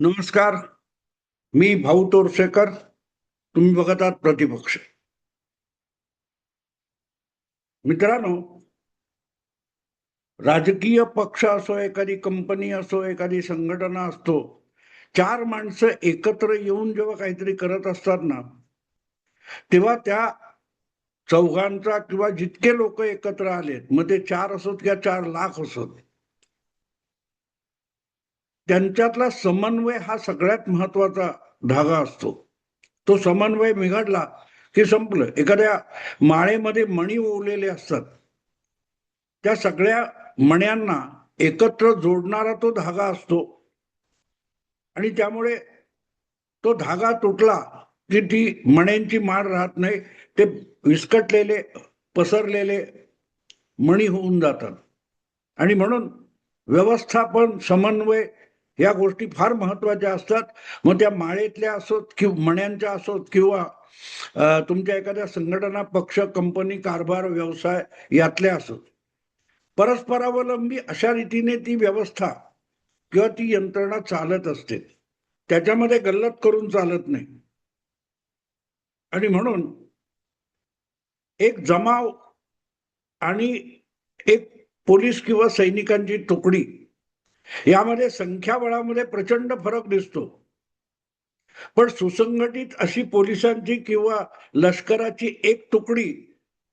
नमस्कार. मी भाऊ तोरसेकर. तुम्ही बघत आहात प्रतिपक्ष. मित्रांनो, राजकीय पक्ष असो, एखादी कंपनी असो, एखादी संघटना असतो, चार माणसं एकत्र येऊन जेव्हा काहीतरी करत असतात ना, तेव्हा त्या चौघांचा किंवा जितके लोक एकत्र आलेत, मग ते 4 असोत किंवा 4 लाख असोत, त्यांच्यातला समन्वय हा सगळ्यात महत्वाचा धागा असतो. तो समन्वय बिघडला की संपलं. एखाद्या माळेमध्ये मणी ओवलेले असतात, त्या सगळ्या मण्यांना एकत्र जोडणारा तो धागा असतो आणि त्यामुळे तो धागा तुटला की ती मण्यांची माळ राहत नाही, ते विस्कटलेले पसरलेले मणी होऊन जातात. आणि म्हणून व्यवस्थापन, समन्वय या गोष्टी फार महत्वाच्या असतात. मग त्या माळेतल्या असोत किंवा मण्यांच्या असोत किंवा तुमच्या एखाद्या संघटना, पक्ष, कंपनी, कारभार, व्यवसाय यातल्या असोत, परस्परावलंबी अशा रीतीने ती व्यवस्था किंवा ती यंत्रणा चालत असते. त्याच्यामध्ये गल्लत करून चालत नाही. आणि म्हणून एक जमाव आणि एक पोलीस किंवा सैनिकांची तुकडी यामध्ये संख्याबळामध्ये प्रचंड फरक दिसतो. पण सुसंघटित अशी पोलिसांची किंवा लष्कराची एक तुकडी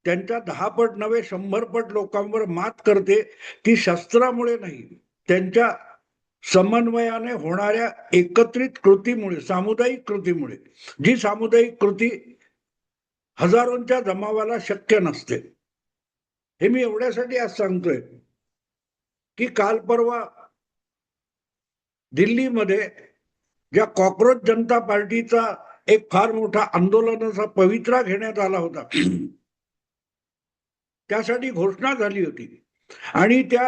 त्यांच्या 10 पट नव्हे 100 पट लोकांवर मात करते. ती शस्त्रामुळे नाही, त्यांच्या समन्वयाने होणाऱ्या एकत्रित कृतीमुळे, सामुदायिक कृतीमुळे. जी सामुदायिक कृती हजारोंच्या जमावाला शक्य नसते. हे मी एवढ्यासाठी आज सांगतोय की काल परवा दिल्लीमध्ये ज्या कॉक्रोच जनता पार्टीचा एक फार मोठा आंदोलनाचा पवित्रा घेण्यात आला होता, त्यासाठी घोषणा झाली होती. आणि त्या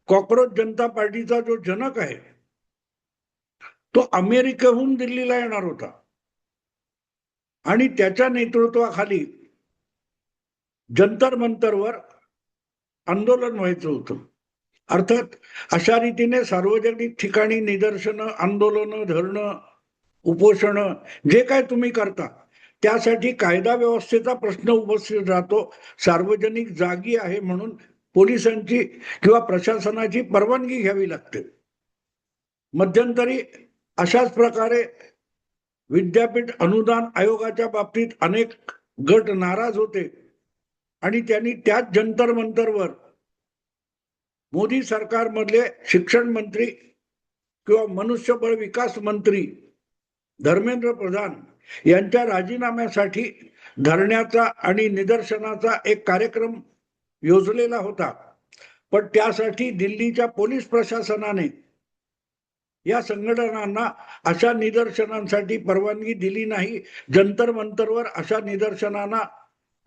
कॉक्रोच जनता पार्टीचा जो जनक आहे तो अमेरिकेहून दिल्लीला येणार होता आणि त्याच्या नेतृत्वाखाली जंतर मंतरवर आंदोलन व्हायचं होतं. अर्थात अशा रीतीने सार्वजनिक ठिकाणी निदर्शनं, आंदोलनं, धरणं, उपोषणं जे काय तुम्ही करता त्यासाठी कायदा व्यवस्थेचा प्रश्न उपस्थित राहतो. सार्वजनिक जागी आहे म्हणून पोलिसांची किंवा प्रशासनाची परवानगी घ्यावी लागते. मध्यंतरी अशाच प्रकारे विद्यापीठ अनुदान आयोगाच्या बाबतीत अनेक गट नाराज होते आणि त्यांनी त्याच जंतर मंतरवर मोदी सरकारमधले शिक्षण मंत्री किंवा मनुष्यबळ विकास मंत्री धर्मेंद्र प्रधान यांच्या राजीनाम्यासाठी धरण्याचा आणि निदर्शनाचा एक कार्यक्रम योजलेला होता. पण त्यासाठी दिल्लीच्या पोलीस प्रशासनाने या संघटनांना अशा निदर्शनांसाठी परवानगी दिली नाही. जंतर मंतरवर अशा निदर्शनांना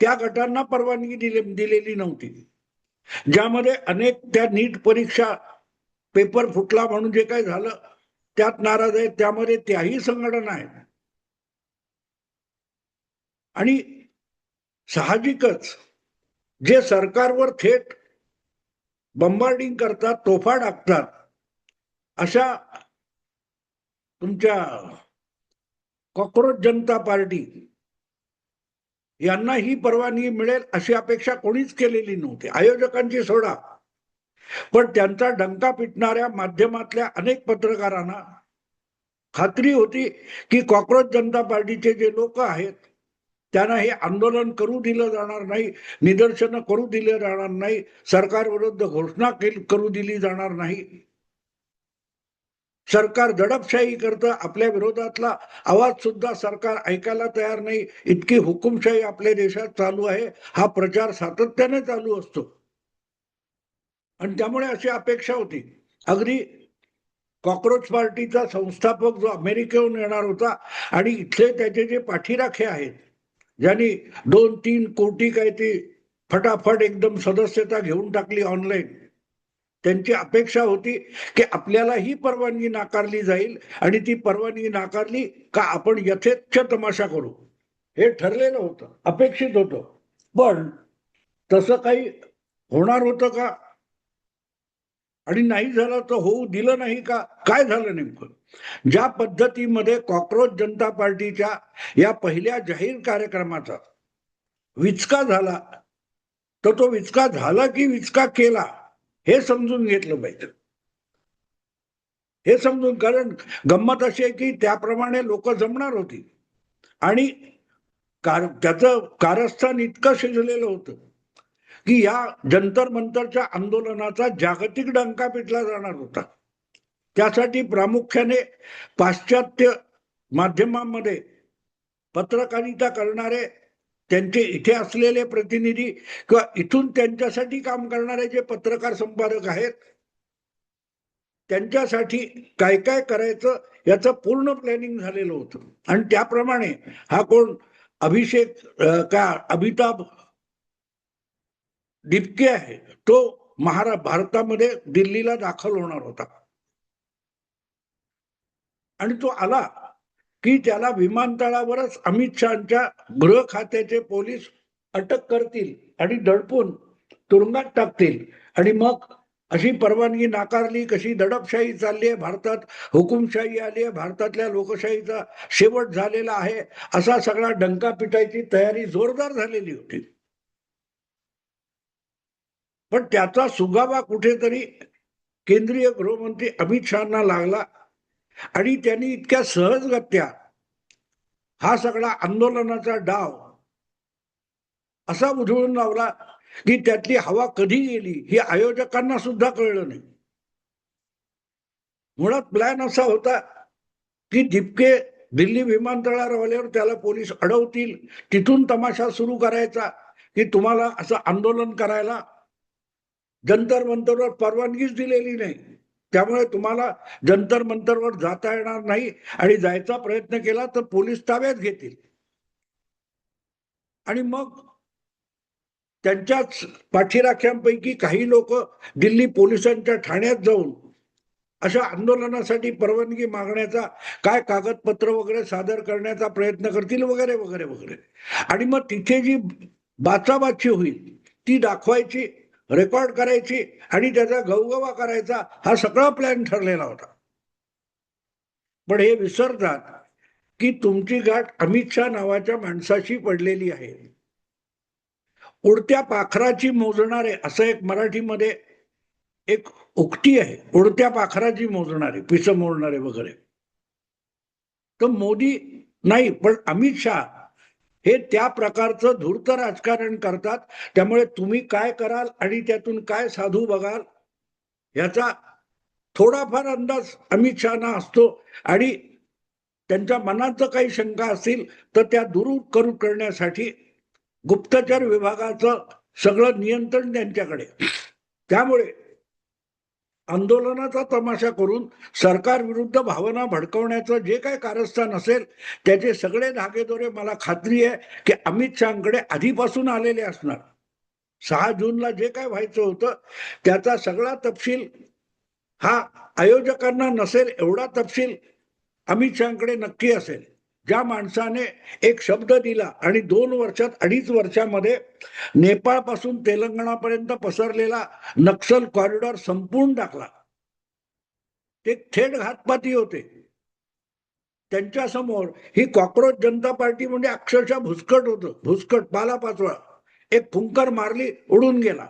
त्या गटांना परवानगी दिलेली नव्हती. ज्यामध्ये अनेक त्या नीट परीक्षा पेपर फुटला म्हणून जे काही झालं त्यात नाराज आहेत, त्यामध्ये त्याही संघटना आहेत. आणि साहजिकच जे सरकारवर थेट बंबार्डिंग करतात, तोफा टाकतात, अशा तुमच्या कॉक्रोच जनता पार्टी यांना ही परवानगी मिळेल अशी अपेक्षा कोणीच केलेली नव्हती, आयोजकांची सोडा. पण त्यांचा डंका पिटणाऱ्या माध्यमातल्या अनेक पत्रकारांना खात्री होती की कॉक्रोच जनता पार्टीचे जे लोक आहेत त्यांना हे आंदोलन करू दिलं जाणार नाही, निदर्शनं करू दिले जाणार नाही, सरकारविरुद्ध घोषणा करू दिली जाणार नाही. सरकार दडपशाही करतं, आपल्या विरोधातला आवाज सुद्धा सरकार ऐकायला तयार नाही, इतकी हुकुमशाही आपल्या देशात चालू आहे, हा प्रचार सातत्याने चालू असतो. आणि त्यामुळे अशी अपेक्षा होती. अगदी कॉक्रोच पार्टीचा संस्थापक जो अमेरिकेहून येणार होता आणि इथले त्याचे जे पाठीराखे आहेत, ज्यांनी 2-3 कोटी काय ती फटाफट एकदम सदस्यता घेऊन टाकली ऑनलाईन, त्यांची अपेक्षा होती की आपल्याला ही परवानगी नाकारली जाईल आणि ती परवानगी नाकारली का आपण यथेच्छ तमाशा करू, हे ठरलेलं होतं, अपेक्षित होतं. पण तसं काही होणार होतं का? आणि नाही झालं तर होऊ दिलं नाही का? काय झालं नेमकं? ज्या पद्धतीमध्ये कॉक्रोच जनता पार्टीच्या या पहिल्या जाहीर कार्यक्रमाचा विचका झाला, तर तो विचका झाला की विचका केला हे समजून घेतलं पाहिजे. हे समजून, कारण गंमत अशी आहे की त्याप्रमाणे लोक जमणार होती आणि त्याचं कारस्थान इतकं शिजलेलं होतं की या जंतर मंतरच्या आंदोलनाचा जागतिक डंका पिटला जाणार होता. त्यासाठी प्रामुख्याने पाश्चात्य माध्यमांमध्ये पत्रकारिता करणारे, त्यांचे इथे असलेले प्रतिनिधी किंवा इथून त्यांच्यासाठी काम करणारे जे पत्रकार संपादक आहेत, त्यांच्यासाठी काय काय करायचं याचं पूर्ण प्लॅनिंग झालेलं होतं. आणि त्याप्रमाणे हा कोण अभिषेक का अमिताभ डिपके आहे, तो भारतामध्ये दिल्लीला दाखल होणार होता. आणि तो आला की त्याला विमानतळावरच अमित शहाच्या गृह खात्याचे पोलीस अटक करतील आणि दडपून तुरुंगात टाकतील. आणि मग अशी परवानगी नाकारली, कशी दडपशाही चालली आहे भारतात, हुकुमशाही आली आहे, भारतातल्या लोकशाहीचा शेवट झालेला आहे, असा सगळा डंका पिटायची तयारी जोरदार झालेली होती. पण त्याचा सुगावा कुठेतरी केंद्रीय गृहमंत्री अमित शहाना लागला आणि त्यांनी इतक्या सहजगत्या हा सगळा आंदोलनाचा डाव असा उधळून लावला की त्यातली हवा कधी गेली हे आयोजकांना सुद्धा कळलं नाही. मुळात प्लॅन असा होता की दिपके दिल्ली विमानतळावर आल्यावर त्याला पोलीस अडवतील, तिथून तमाशा सुरू करायचा की तुम्हाला असं आंदोलन करायला जंतर मंतरवर परवानगीच दिलेली नाही, त्यामुळे तुम्हाला जंतर मंतरवर जाता येणार नाही आणि जायचा प्रयत्न केला तर पोलीस ताब्यात घेतील. आणि मग त्यांच्याच पाठीराख्यांपैकी काही लोक दिल्ली पोलिसांच्या ठाण्यात जाऊन अशा आंदोलनासाठी परवानगी मागण्याचा, काय कागदपत्र वगैरे सादर करण्याचा प्रयत्न करतील वगैरे वगैरे वगैरे. आणि मग तिथे जी बाचाबाची होईल ती दाखवायची, रेकॉर्ड करायची आणि त्याचा गवगवा करायचा, हा सगळा प्लॅन ठरलेला होता. पण हे विसरतात की तुमची गाठ अमित शहा नावाच्या माणसाशी पडलेली आहे. उडत्या पाखराची मोजणारे असं एक मराठीमध्ये एक उक्ती आहे, उडत्या पाखराची मोजणारे, पिसं मोजणारे वगैरे. तर मोदी नाही, पण अमित शहा हे त्या प्रकारचं धूर्त राजकारण करतात. त्यामुळे तुम्ही काय कराल आणि त्यातून काय साधू बघाल याचा थोडाफार अंदाज अमित शहाना असतो. आणि त्यांच्या मनात जर काही शंका असतील तर त्या दूर करण्यासाठी गुप्तचर विभागाचं सगळं नियंत्रण त्यांच्याकडे. त्यामुळे आंदोलनाचा तमाशा करून सरकार विरुद्ध भावना भडकवण्याचं जे काही कारस्थान असेल त्याचे सगळे धागेदोरे मला खात्री आहे की अमित शहाकडे आधीपासून आलेले असणार. 6 जूनला जे काय व्हायचं होतं त्याचा सगळा तपशील हा आयोजकांना नसेल एवढा तपशील अमित शहाकडे नक्की असेल. ज्या माणसाने एक शब्द दिला आणि 2 वर्षात 2.5 वर्षामध्ये नेपाळ पासून तेलंगणापर्यंत पसरलेला नक्सल कॉरिडॉर संपून टाकला, ते थेट घातपाती होते. त्यांच्या समोर ही कॉक्रोच जनता पार्टी म्हणजे अक्षरशः भुसकट होतं, भुसकट, पालापाचोळा. एक फुंकर मारली, उडून गेला.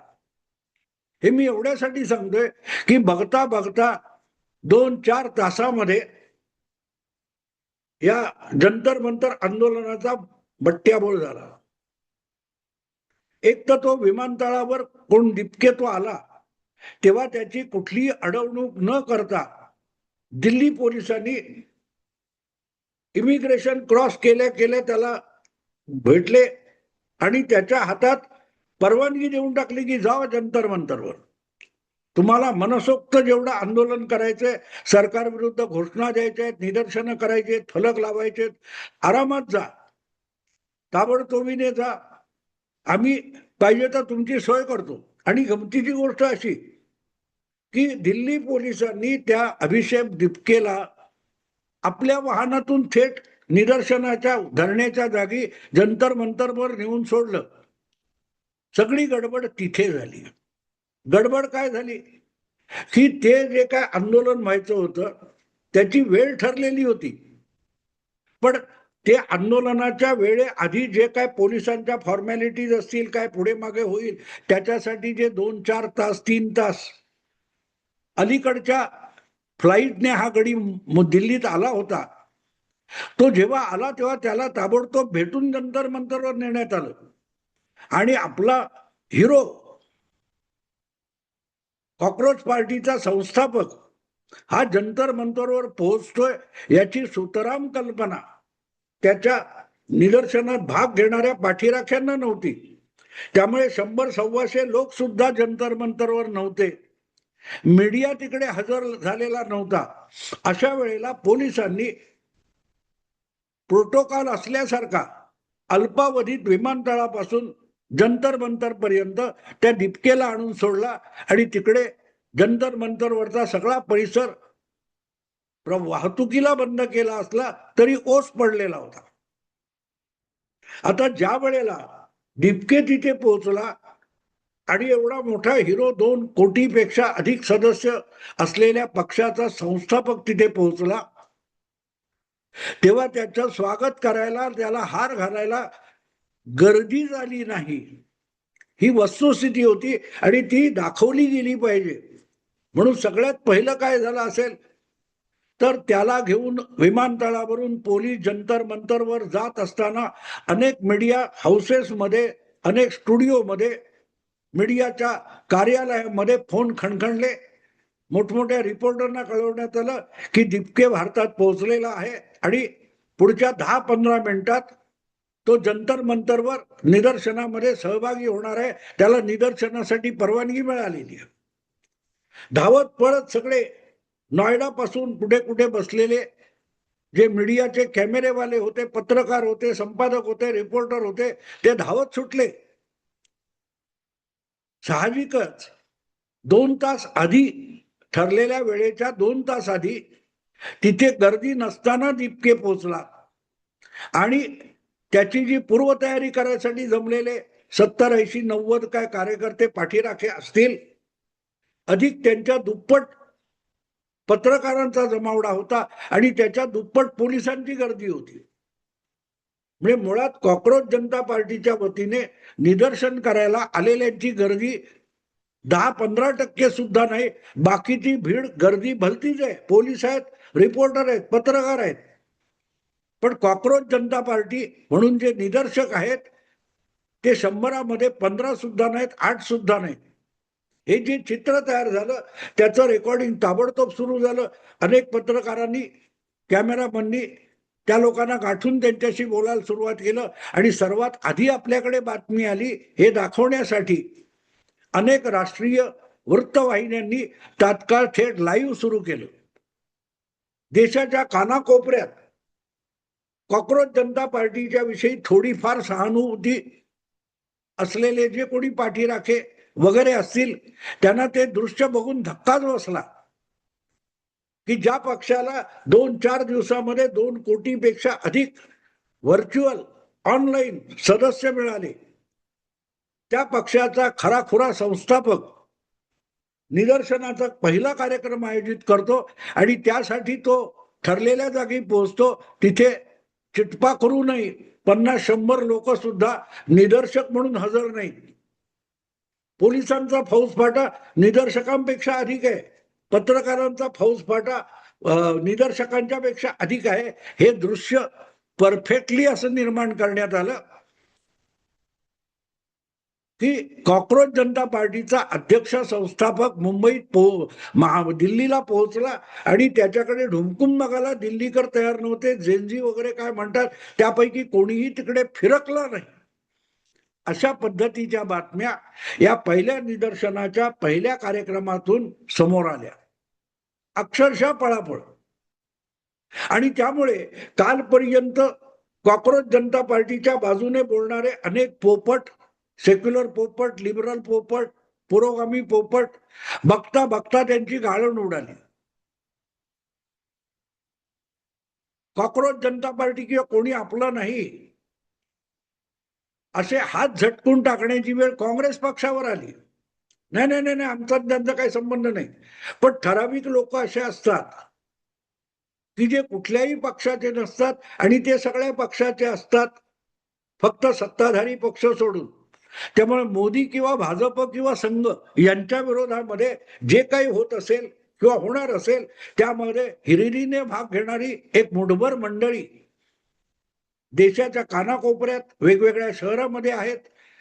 हे मी एवढ्यासाठी सांगतोय की बघता बघता 2-4 तासामध्ये या जंतर मंतर आंदोलनाचा बट्ट्याबोळ झाला. एक तर तो विमानतळावर कोण डिपके तो आला तेव्हा त्याची कुठलीही अडवणूक न करता दिल्ली पोलिसांनी इमिग्रेशन क्रॉस केल्या केल्या त्याला भेटले आणि त्याच्या हातात परवानगी देऊन टाकली की जावा जंतर मंतरवर, तुम्हाला मनसोक्त जेवढं आंदोलन करायचंय, सरकार विरुद्ध घोषणा द्यायच्या आहेत, निदर्शनं करायची आहेत, फलक लावायचे आहेत, आरामात जा, ताबडतोबीने जा, आम्ही पाहिजे तर तुमची सोय करतो. आणि गमतीची गोष्ट अशी की दिल्ली पोलिसांनी त्या अभिषेक दिपकेला आपल्या वाहनातून थेट निदर्शनाच्या धरण्याच्या जागी जंतर मंतरवर नेऊन सोडलं. सगळी गडबड तिथे झाली. गडबड काय झाली की ते जे काय आंदोलन व्हायचं होतं त्याची वेळ ठरलेली होती, पण ते आंदोलनाच्या वेळेआधी जे काय पोलिसांच्या फॉर्मॅलिटीज असतील, काय पुढे मागे होईल, त्याच्यासाठी जे 2-4 तास 3 तास अलीकडच्या फ्लाईटने हा गडी दिल्लीत आला होता, तो जेव्हा आला तेव्हा त्याला ताबडतोब भेटून जंतर मंतरवर नेण्यात आलं आणि आपला हिरो कॉक्रोच पार्टीचा संस्थापक हा जंतर मंतरवर पोहोचतोय याची सुतराम कल्पना त्याच्या निदर्शनात भाग घेणाऱ्या पाठीराख्यांना नव्हती. त्यामुळे 100-125 लोक सुद्धा जंतर मंतरवर नव्हते. मीडिया तिकडे हजर झालेला नव्हता. अशा वेळेला पोलिसांनी प्रोटोकॉल असल्यासारखा अल्पावधीत विमानतळापासून जंतर मंतर पर्यंत त्या दीपकेला आणून सोडला आणि तिकडे जंतर मंतरवरचा सगळा परिसर वाहतुकीला बंद केला असला तरी ओस पडलेला होता. आता ज्या वेळेला दीपके तिथे पोहोचला आणि एवढा मोठा हिरो 2 कोटीपेक्षा अधिक सदस्य असलेल्या पक्षाचा संस्थापक तिथे पोहोचला, तेव्हा त्याचं स्वागत करायला, त्याला हार घालायला गर्दी झाली नाही. ही वस्तुस्थिती होती आणि ती दाखवली गेली पाहिजे. म्हणून सगळ्यात पहिलं काय झालं असेल तर त्याला घेऊन विमानतळावरून पोलीस जंतर मंतरवर जात असताना अनेक मीडिया हाऊसेसमध्ये, अनेक स्टुडिओमध्ये, मीडियाच्या कार्यालयामध्ये फोन खणखणले. मोठमोठ्या रिपोर्टरना कळवण्यात आलं की दीपके भारतात पोहोचलेला आहे आणि पुढच्या 10-15 मिनिटात तो जंतर मंतरवर निदर्शनामध्ये सहभागी होणार आहे. त्याला निदर्शनासाठी परवानगी मिळालेली आहे. धावत पळत सगळे नॉयडा पासून कुठे कुठे बसलेले जे मीडियाचे कॅमेरेवाले होते, पत्रकार होते, संपादक होते, रिपोर्टर होते, ते धावत सुटले. साहजिकच 2 तास आधी, ठरलेल्या वेळेच्या 2 तास आधी तिथे गर्दी नसताना दीपके पोहोचला आणि त्याची जी पूर्वतयारी करायसाठी जमलेले 70-80-90 काय कार्यकर्ते पाठीराखे असतील, अधिक त्यांच्या दुप्पट पत्रकारांचा जमावडा होता आणि त्याच्या दुप्पट पोलिसांची गर्दी होती. म्हणजे मुळात कॉक्रोच जनता पार्टीच्या वतीने निदर्शन करायला आलेल्यांची गर्दी 10-15% सुद्धा नाही. बाकीची भीड गर्दी भलतीच आहे. पोलीस आहेत, रिपोर्टर आहेत, पत्रकार आहेत. पण कॉक्रोच जनता पार्टी म्हणून जे निदर्शक आहेत ते 100मध्ये 15 सुद्धा नाहीत, 8 सुद्धा नाहीत. हे जे चित्र तयार झालं त्याचं रेकॉर्डिंग ताबडतोब सुरू झालं. अनेक पत्रकारांनी, कॅमेरामननी त्या लोकांना गाठून त्यांच्याशी बोलायला सुरुवात केलं आणि सर्वात आधी आपल्याकडे बातमी आली हे दाखवण्यासाठी अनेक राष्ट्रीय वृत्तवाहिन्यांनी तात्काळ थेट लाईव्ह सुरू केलं. देशाच्या कानाकोपऱ्यात कॉक्रोच जनता पार्टीच्या विषयी थोडीफार सहानुभूती असलेले जे कोणी पाठीराखे वगैरे असतील त्यांना ते दृश्य बघून धक्काच बसला की ज्या पक्षाला 2-4 दिवसामध्ये 2 कोटीपेक्षा अधिक व्हर्च्युअल ऑनलाईन सदस्य मिळाले, त्या पक्षाचा खराखुरा संस्थापक निदर्शनाचा पहिला कार्यक्रम आयोजित करतो आणि त्यासाठी तो ठरलेल्या जागी पोहोचतो. तिथे चिटपा करू नये 50-100 लोक सुद्धा निदर्शक म्हणून हजर नाहीत. पोलिसांचा फौजफाटा निदर्शकांपेक्षा अधिक आहे, पत्रकारांचा फौजफाटा निदर्शकांच्या पेक्षा अधिक आहे. हे दृश्य परफेक्टली असं निर्माण करण्यात आलं की कॉक्रोच जनता पार्टीचा अध्यक्ष संस्थापक मुंबईत दिल्लीला पोहोचला आणि त्याच्याकडे ढुंकून बघायला दिल्लीकर तयार नव्हते. जेनजी वगैरे काय म्हणतात त्यापैकी कोणीही तिकडे फिरकला नाही. अशा पद्धतीच्या बातम्या या पहिल्या निदर्शनाच्या पहिल्या कार्यक्रमातून समोर आल्या, अक्षरशः पळापळ. आणि त्यामुळे कालपर्यंत कॉक्रोच जनता पार्टीच्या बाजूने बोलणारे अनेक पोपट, सेक्युलर पोपट, लिबरल पोपट, पुरोगामी पोपट बघता बघता त्यांची गाळण उडाली. कॉक्रोच जनता पार्टी किंवा कोणी आपलं नाही असे हात झटकून टाकण्याची वेळ काँग्रेस पक्षावर आली. नाही नाही नाही नाही, आमचा त्यांचा काही संबंध नाही. पण ठराविक लोक असे असतात की जे कुठल्याही पक्षाचे नसतात आणि ते सगळ्या पक्षाचे असतात, फक्त सत्ताधारी पक्ष सोडून. त्यामुळे मोदी किंवा भाजप किंवा संघ यांच्या विरोधामध्ये जे काही होत असेल किंवा होणार असेल त्यामध्ये हिरिरीने भाग घेणारी एक मुठभर मंडळी देशाच्या कानाकोपऱ्यात वेगवेगळ्या शहरामध्ये आहेत,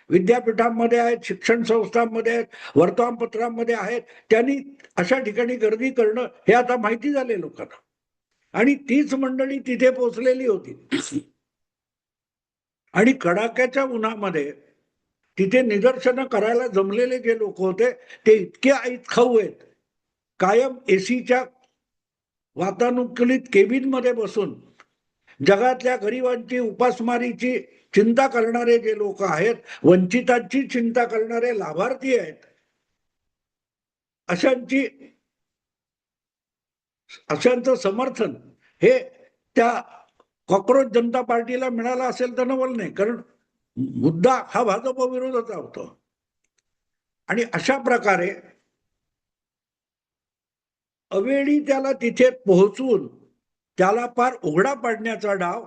विद्यापीठांमध्ये आहेत, शिक्षण संस्थांमध्ये आहेत, वर्तमानपत्रांमध्ये आहेत. त्यांनी अशा ठिकाणी गर्दी करणं हे आता माहिती झाले लोकांना, आणि तीच मंडळी तिथे पोहोचलेली होती. आणि कडाक्याच्या उन्हामध्ये तिथे निदर्शनं करायला जमलेले जे लोक होते ते इतके ऐतखाऊ आहेत. कायम एसीच्या वातानुकूलित केबिन मध्ये बसून जगातल्या गरिबांची उपासमारीची चिंता करणारे जे लोक आहेत, वंचितांची चिंता करणारे लाभार्थी आहेत, अशांचं समर्थन हे त्या कॉक्रोच जनता पार्टीला मिळाला असेल तर नवल नाही, कारण मुद्दा हा भाजप विरोधाचा होता. आणि अशा प्रकारे अवेळी त्याला तिथे पोहोचून त्याला फार उघडा पाडण्याचा डाव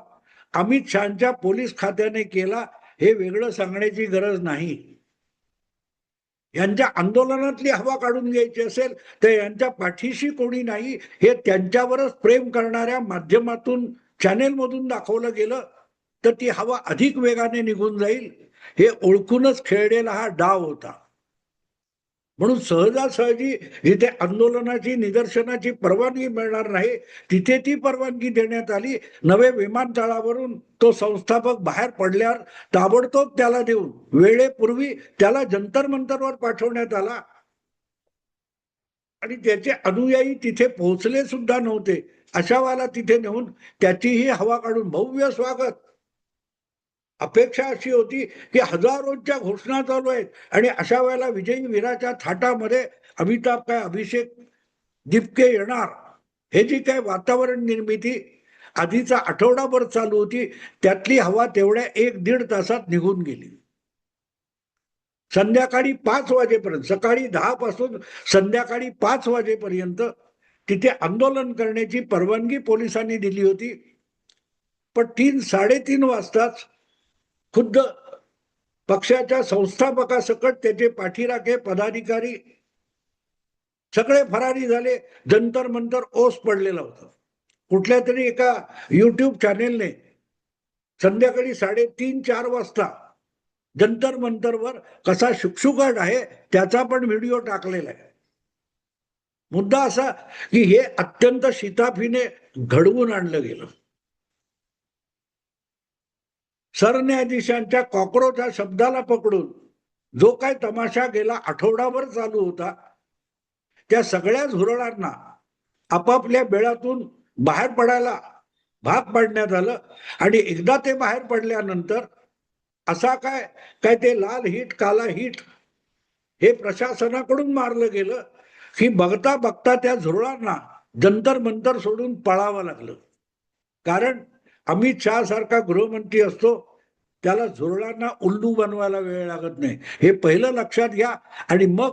अमित शहाच्या पोलीस खात्याने केला, हे वेगळं सांगण्याची गरज नाही. यांच्या आंदोलनातली हवा काढून घ्यायची असेल तर यांच्या पाठीशी कोणी नाही हे त्यांच्यावरच प्रेम करणाऱ्या माध्यमातून, चॅनेलमधून दाखवलं गेलं तर ती हवा अधिक वेगाने निघून जाईल, हे ओळखूनच खेळलेला हा डाव होता. म्हणून सहजासहजी जिथे आंदोलनाची, निदर्शनाची परवानगी मिळणार नाही तिथे ती परवानगी देण्यात आली. नवे विमानतळावरून तो संस्थापक बाहेर पडल्यावर ताबडतोब त्याला देऊन वेळेपूर्वी त्याला जंतर मंतरवर पाठवण्यात आला. आणि त्याचे अनुयायी तिथे पोहोचले सुद्धा नव्हते, अशा वेळेला तिथे नेऊन त्याचीही हवा काढून भव्य स्वागत. अपेक्षा अशी होती की हजारोंच्या घोषणा चालू आहेत आणि अशा वेळेला विजयी वीराच्या थाटामध्ये अमिताभ काय अभिषेक दिपके येणार, हे जी काय वातावरण निर्मिती आधीचा आठवडाभर चालू होती त्यातली हवा तेवढ्या 1-1.5 तासात निघून गेली. संध्याकाळी 5 वाजेपर्यंत, सकाळी 10 पासून संध्याकाळी 5 वाजेपर्यंत तिथे आंदोलन करण्याची परवानगी पोलिसांनी दिली होती. पण 3-3:30 वाजताच खुद्द पक्षाच्या संस्थापकासकट त्याचे पाठीराखे पदाधिकारी सगळे फरारी झाले. जंतर मंतर ओस पडलेला होता. कुठल्या तरी एका युट्यूब चॅनेलने संध्याकाळी 3:30-4 वाजता जंतर मंतरवर कसा शुकशुकाट आहे त्याचा पण व्हिडिओ टाकलेला आहे. मुद्दा असा की हे अत्यंत शिताफीने घडवून आणलं गेलं. सरन्यायाधीशांच्या कॉक्रोच ह्या शब्दाला पकडून जो काय तमाशा गेला आठवडाभर चालू होता, त्या सगळ्या झुरळांना आपापल्या बेळातून बाहेर पडायला भाग पाडण्यात आलं. आणि एकदा ते बाहेर पडल्यानंतर असा काय ते लाल हिट काला हिट हे प्रशासनाकडून मारलं गेलं की बघता बघता त्या झुरळांना जंतर मंतर सोडून पळावं लागलं. कारण अमित शहा सारखा गृहमंत्री असतो त्याला झुरळांना उल्लू बनवायला वेळ लागत नाही, हे पहिलं लक्षात घ्या. आणि मग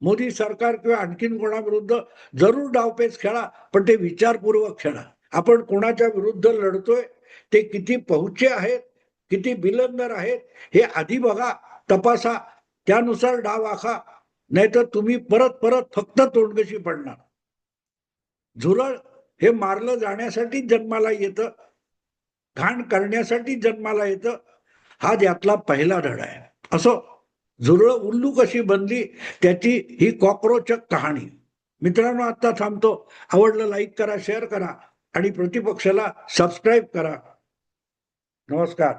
मोदी सरकार किंवा आणखीन कोणाविरुद्ध जरूर डावपेच खेळा, पण ते विचारपूर्वक खेळा. आपण कोणाच्या विरुद्ध लढतोय, ते किती पहुचे आहेत, किती बिलंदर आहेत हे आधी बघा, तपासा, त्यानुसार डाव आखा. नाहीतर तुम्ही परत परत फक्त तोंडगशी पडणार. झुरळ हे मारलं जाण्यासाठी जन्माला येतं, घाण करण्यासाठी जन्माला येतं. हा त्यातला पहिला धडा आहे. असो, झुरळ उल्लू कशी बनली त्याची ही कॉक्रोचक कहाणी. मित्रांनो, आता थांबतो. आवडलं लाईक करा, शेअर करा आणि प्रतिपक्षाला सबस्क्राईब करा. नमस्कार.